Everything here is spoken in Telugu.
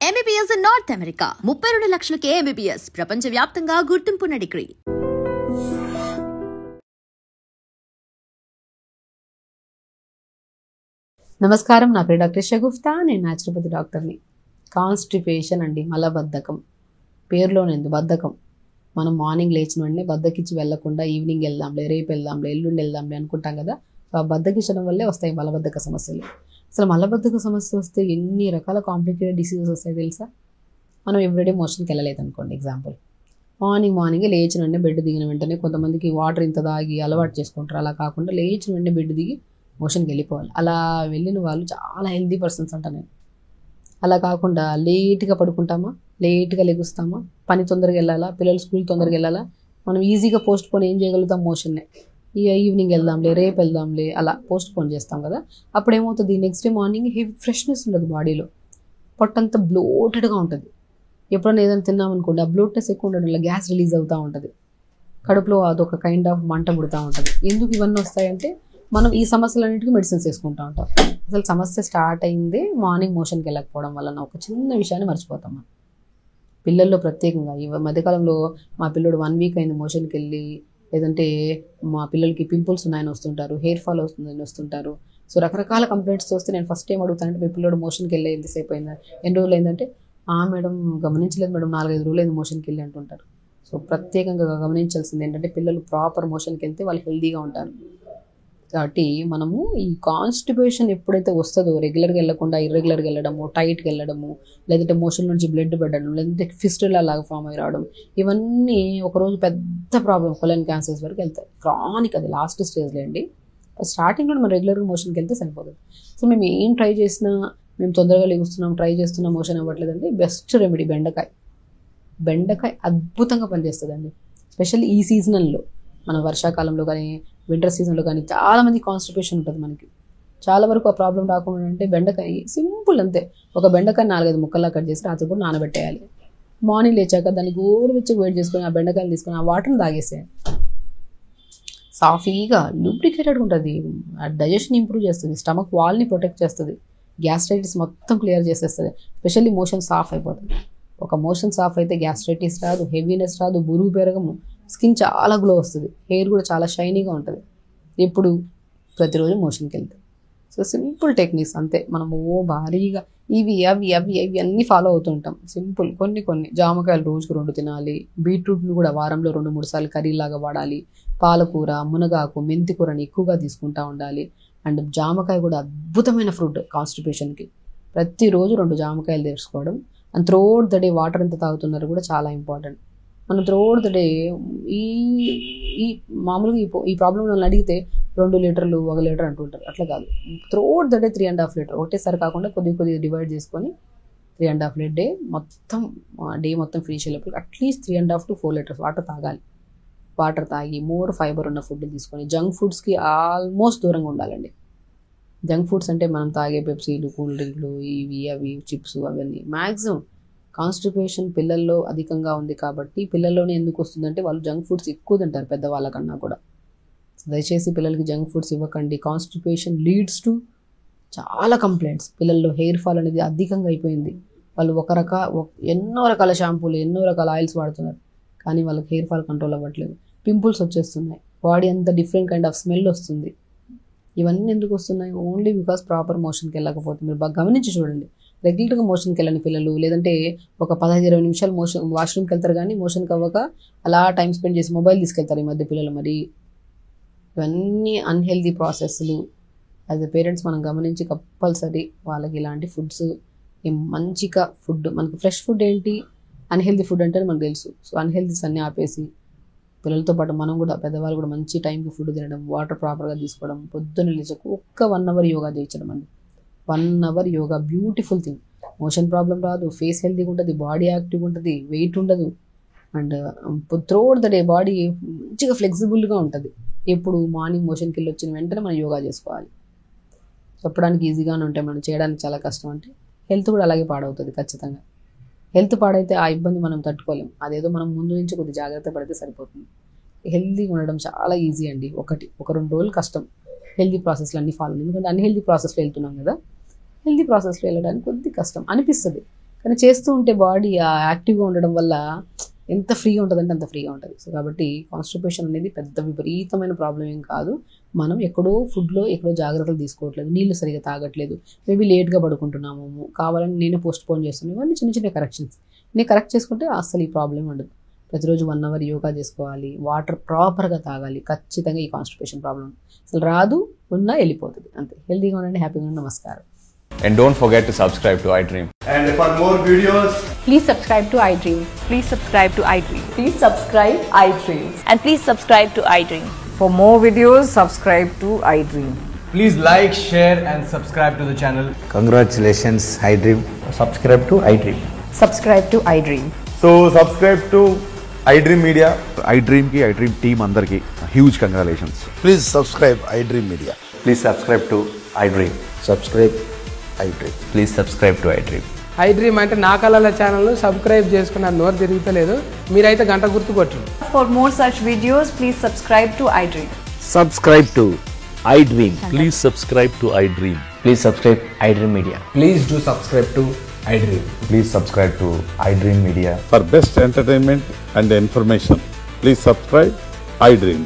MBBS in North America. 32 లక్షలకే MBBS. ప్రపంచవ్యాప్తంగా గుర్తింపున్న డిగ్రీ. నమస్కారం, నా పేరు డాక్టర్ షగుఫ్తా. నేను న్యాచురోపతి డాక్టర్ని. కాన్స్టిపేషన్ అండి, మలబద్ధకం. పేరులోనేందు బద్ధకం. మనం మార్నింగ్ లేచిన వెంటనే బద్దకిచ్చి వెళ్లకుండా ఈవినింగ్ వెళ్దాంలే, రేపు వెళ్దాంలే, ఎల్లుండి వెళ్దాంలే అనుకుంటాం కదా. ఆ బద్దకిచ్చడం వల్లే వస్తాయి మలబద్ధక సమస్యలు. అసలు మలబద్ధక సమస్య వస్తే ఎన్ని రకాల కాంప్లికేటెడ్ డిసీజెస్ వస్తాయి తెలుసా? మనం ఎవ్రీడే మోషన్కి వెళ్ళలేదు అనుకోండి, ఎగ్జాంపుల్. మార్నింగే లేచిన వెంటనే బెడ్ దిగిన వెంటనే కొంతమందికి వాటర్ ఇంత దాగి అలవాటు చేసుకుంటారు. అలా కాకుండా లేచిన వెంటనే బెడ్ దిగి మోషన్కి వెళ్ళిపోవాలి. అలా వెళ్ళిన వాళ్ళు చాలా హెల్తీ పర్సన్స్ అంట నేను. అలా కాకుండా లేట్గా పడుకుంటామా, లేట్గా లెగుస్తామా, పని తొందరగా వెళ్ళాలా, పిల్లలు స్కూల్ తొందరగా వెళ్ళాలా, మనం ఈజీగా పోస్ట్ పోన్ ఏం చేయగలుగుతాం? మోషన్నే. ఈవినింగ్ వెళ్దాంలే, రేపు వెళ్దాంలే, అలా పోస్ట్ పోన్ చేస్తాం కదా. అప్పుడు ఏమవుతుంది? Next day morning heavy freshness ఉండదు బాడీలో. పొట్టంతా బ్లోటెడ్గా ఉంటుంది. ఎప్పుడైనా ఏదైనా తిన్నామనుకోండి, ఆ బ్లోట్నెస్ ఎక్కువ ఉండడం వల్ల గ్యాస్ రిలీజ్ అవుతూ ఉంటుంది. కడుపులో అదొక కైండ్ ఆఫ్ మంట పుడుతూ ఉంటుంది. ఎందుకు ఇవన్నీ వస్తాయంటే మనం ఈ సమస్యలన్నిటికీ మెడిసిన్స్ వేసుకుంటూ ఉంటాం. అసలు సమస్య స్టార్ట్ అయిందే మార్నింగ్ మోషన్కి వెళ్ళకపోవడం వలన. ఒక చిన్న విషయాన్ని మర్చిపోతాం మనం. పిల్లల్లో ప్రత్యేకంగా ఈ మధ్యకాలంలో మా పిల్లడు 1 వీక్ అయింది మోషన్కి వెళ్ళి, లేదంటే మా పిల్లలకి పింపుల్స్ ఉన్నాయని వస్తుంటారు, హెయిర్ ఫాల్ వస్తుందని వస్తుంటారు. సో రకరకాల కంప్లైంట్స్ వస్తే నేను ఫస్ట్ టైం అడుగుతానంటే, మీ పిల్లడు మోషన్కి వెళ్ళి ఎంతసేపు అయిందా, ఎన్ని రోజులు అయిందంటే, మేడం గమనించలేదు మేడం, 4-5 రోజులు అయింది మోషన్కి వెళ్ళి అంటుంటారు. సో ప్రత్యేకంగా గమనించాల్సింది ఏంటంటే, పిల్లలు ప్రాపర్ మోషన్కి వెళ్తే వాళ్ళు హెల్తీగా ఉంటారు. కాబట్టి మనము ఈ కాన్స్టిపేషన్ ఎప్పుడైతే వస్తుందో, రెగ్యులర్గా వెళ్ళకుండా ఇర్రెగ్యులర్గా వెళ్ళడము, టైట్గా వెళ్ళడము, లేదంటే మోషన్ నుంచి బ్లడ్ పెట్టడం, లేదంటే ఫిస్టులా లాగా ఫామ్ అయి రావడం, ఇవన్నీ ఒకరోజు పెద్ద ప్రాబ్లం, కొలన్ క్యాన్సర్స్ వరకు వెళ్తాయి. క్రానిక్, అది లాస్ట్ స్టేజ్లో అండి. స్టార్టింగ్లో మనం రెగ్యులర్గా మోషన్కి వెళ్తే సరిపోతుంది. సో మేము ఏం ట్రై చేసినా, మేము తొందరగా లేస్తున్నాం, ట్రై చేస్తున్నాం, మోషన్ అవ్వట్లేదండి, బెస్ట్ రెమెడీ బెండకాయ అద్భుతంగా పనిచేస్తుందండి. స్పెషల్లీ ఈ సీజనల్లో, మన వర్షాకాలంలో కానీ వింటర్ సీజన్లో కానీ చాలామంది కాన్స్టిపేషన్ ఉంటుంది మనకి. చాలా వరకు ఆ ప్రాబ్లం రాకుండా అంటే బెండకాయ సింపుల్, అంతే. ఒక బెండకాయ 4-5 ముక్కల్లా కట్ చేసి రాత్రి కూడా నానబెట్టేయాలి. మార్నింగ్ లేచాక దాన్ని గోరువెచ్చగా వేడి చేసుకొని ఆ బెండకాయలు తీసుకొని ఆ వాటర్ని తాగేసేయాలి. సాఫీగా లూబ్రికేటెడ్గా ఉంటుంది. డైజెషన్ ఇంప్రూవ్ చేస్తుంది, స్టమక్ వాల్ని ప్రొటెక్ట్ చేస్తుంది, గ్యాస్ట్రైటిస్ మొత్తం క్లియర్ చేసేస్తుంది. స్పెషల్లీ మోషన్ సాఫ్ అయిపోతుంది. ఒక మోషన్ సాఫ్ అయితే గ్యాస్ట్రైటిస్ రాదు, హెవీనెస్ రాదు, బురుగు పెరగము, స్కిన్ చాలా గ్లో వస్తుంది, హెయిర్ కూడా చాలా షైనీగా ఉంటుంది ఎప్పుడు ప్రతిరోజు మోషన్కి వెళ్తే. సో సింపుల్ టెక్నిక్స్ అంతే. మనము భారీగా ఇవి అవి అన్నీ ఫాలో అవుతుంటాం. సింపుల్ కొన్ని జామకాయలు రోజుకు 2 తినాలి. బీట్రూట్ని కూడా వారంలో 2-3 సార్లు కర్రీలాగా వాడాలి. పాలకూర, మునగాకు, మెంతి కూరని ఎక్కువగా తీసుకుంటూ ఉండాలి. అండ్ జామకాయ కూడా అద్భుతమైన ఫ్రూట్ కాన్స్టిపేషన్కి. ప్రతిరోజు 2 జామకాయలు తీసుకోవడం. And throughout the day water ఎంత తాగుతున్నారు కూడా చాలా ఇంపార్టెంట్. మనం త్రూఅవుట్ ద డే ఈ మామూలుగా ఈ ప్రాబ్లం వాళ్ళని అడిగితే 2 లీటర్లు 1 లీటర్ అంటుంటారు. అట్లా కాదు, త్రూఅవుట్ ద డే 3.5 లీటర్, ఒకటేసారి కాకుండా కొద్దిగా డివైడ్ చేసుకొని 3.5 లీటర్ డే మొత్తం ఫినిష్ అయ్యేటప్పుడు అట్లీస్ట్ 3.5 to 4 లీటర్స్ వాటర్ తాగాలి. వాటర్ తాగి మోర్ ఫైబర్ ఉన్న ఫుడ్ తీసుకొని, జంక్ ఫుడ్స్కి ఆల్మోస్ట్ దూరంగా ఉండాలండి. జంక్ ఫుడ్స్ అంటే మనం తాగే పెప్సీలు, కూల్ డ్రింక్లు, ఇవి అవి చిప్స్, అవన్నీ మ్యాక్సిమం. కాన్స్టిపేషన్ పిల్లల్లో అధికంగా ఉంది కాబట్టి, పిల్లల్లోనే ఎందుకు వస్తుందంటే వాళ్ళు జంక్ ఫుడ్స్ ఎక్కువ తింటారు పెద్దవాళ్ళకన్నా కూడా. దయచేసి పిల్లలకి జంక్ ఫుడ్స్ ఇవ్వకండి. కాన్స్టిపేషన్ లీడ్స్ టు చాలా కంప్లైంట్స్. పిల్లల్లో హెయిర్ ఫాల్ అనేది అధికంగా అయిపోయింది. వాళ్ళు ఎన్నో రకాల షాంపూలు, ఎన్నో రకాల ఆయిల్స్ వాడుతున్నారు, కానీ వాళ్ళకి హెయిర్ ఫాల్ కంట్రోల్ అవ్వట్లేదు. పింపుల్స్ వచ్చేస్తున్నాయి, బాడీ అంతా డిఫరెంట్ కైండ్ ఆఫ్ స్మెల్ వస్తుంది. ఇవన్నీ ఎందుకు వస్తున్నాయి? ఓన్లీ బికాస్ ప్రాపర్ మోషన్కి వెళ్ళకపోతే. మీరు బాగా గమనించి చూడండి. రెగ్యులర్గా మోషన్కి వెళ్ళని పిల్లలు, లేదంటే ఒక 15-20 నిమిషాలు వాష్రూమ్కి వెళ్తారు, కానీ మోషన్కి అవ్వక అలా టైం స్పెండ్ చేసి మొబైల్ తీసుకెళ్తారు ఈ మధ్య పిల్లలు. మరి ఇవన్నీ అన్హెల్దీ ప్రాసెస్లు. యాజ్ ఎ పేరెంట్స్ మనం గమనించి కంపల్సరీ వాళ్ళకి ఇలాంటి ఫుడ్స్, మంచిగా ఫుడ్, మనకి ఫ్రెష్ ఫుడ్ ఏంటి, అన్హెల్దీ ఫుడ్ అంటే మనకు తెలుసు. సో అన్హెల్దీస్ అన్నీ ఆపేసి పిల్లలతో పాటు మనం కూడా, పెద్దవాళ్ళు కూడా మంచి టైంకి ఫుడ్ తినడం, వాటర్ ప్రాపర్గా తీసుకోవడం, పొద్దున్న లేచకు ఒక్క 1 అవర్ యోగా చేయించడం అండి. 1 hour yoga beautiful thing. Motion problem రాదు, ఫేస్ హెల్తీగా ఉంటుంది, బాడీ యాక్టివ్గా ఉంటుంది, వెయిట్ ఉండదు, and throughout the day body మంచిగా ఫ్లెక్సిబుల్గా ఉంటుంది. ఎప్పుడు మార్నింగ్ మోషన్కి వెళ్ళి వచ్చిన వెంటనే మనం యోగా చేసుకోవాలి. చెప్పడానికి ఈజీగానే ఉంటాయి, మనం చేయడానికి చాలా కష్టం. అంటే హెల్త్ కూడా అలాగే పాడవుతుంది ఖచ్చితంగా. హెల్త్ పాడైతే ఆ ఇబ్బంది మనం తట్టుకోలేం. అదేదో మనం ముందు నుంచి కొద్ది జాగ్రత్త పడితే సరిపోతుంది. హెల్తీగా ఉండడం చాలా ఈజీ అండి. 1-2 రోజులు కష్టం హెల్తీ ప్రాసెస్లు అన్నీ ఫాలో, ఎందుకంటే అన్హెల్తీ ప్రాసెస్లో వెళ్తున్నాం కదా. హెల్తీ ప్రాసెస్లో వెళ్ళడానికి కొద్ది కష్టం అనిపిస్తుంది, కానీ చేస్తూ ఉంటే బాడీ యాక్టివ్గా ఉండడం వల్ల ఎంత ఫ్రీగా ఉంటుందంటే అంత ఫ్రీగా ఉంటుంది. సో కాబట్టి కాన్స్టిపేషన్ అనేది పెద్ద విపరీతమైన ప్రాబ్లం ఏం కాదు. మనం ఎక్కడో ఫుడ్లో ఎక్కడో జాగ్రత్తలు తీసుకోవట్లేదు, నీళ్ళు సరిగా తాగట్లేదు, మేబీ లేట్గా పడుకుంటున్నాము, కావాలని నేనే పోస్ట్ పోన్ చేస్తున్నాను. ఇవన్నీ చిన్న చిన్న కరెక్షన్స్. నేను కరెక్ట్ చేసుకుంటే అసలు ఈ ప్రాబ్లం ఉండదు. ప్రతిరోజు 1 hour యోగా చేసుకోవాలి, వాటర్ ప్రాపర్గా తాగాలి. ఖచ్చితంగా ఈ కాన్స్టిపేషన్ ప్రాబ్లం అసలు రాదు, ఉన్నా వెళ్ళిపోతుంది. అంతే. హెల్తీగా ఉండండి, హ్యాపీగా ఉండండి. నమస్కారం. And don't forget to subscribe to iDream. And for more videos, Please subscribe to iDream. Please subscribe to iDream. Please subscribe iDream. And please subscribe to iDream. For more videos, subscribe to iDream. please like, share and subscribe to the channel. Congratulations, iDream. Subscribe to iDream. Subscribe to iDream. So subscribe to iDream Media. iDream ki iDream team andarki huge congratulations. Please subscribe iDream Media. Please subscribe to iDream. Subscribe iDream. Please subscribe to iDream. iDream అంటే నా కళల ఛానల్ను సబ్స్క్రైబ్ చేసుకున్న నోరు తిరుగుతలేదు, మీరైతే గంట గుర్తు కొట్టండి. For more such videos, please subscribe to iDream. Subscribe to iDream. Please subscribe to iDream. Please subscribe iDream Media. Please do subscribe to iDream. Please subscribe to iDream Media. For best entertainment and information, please subscribe iDream.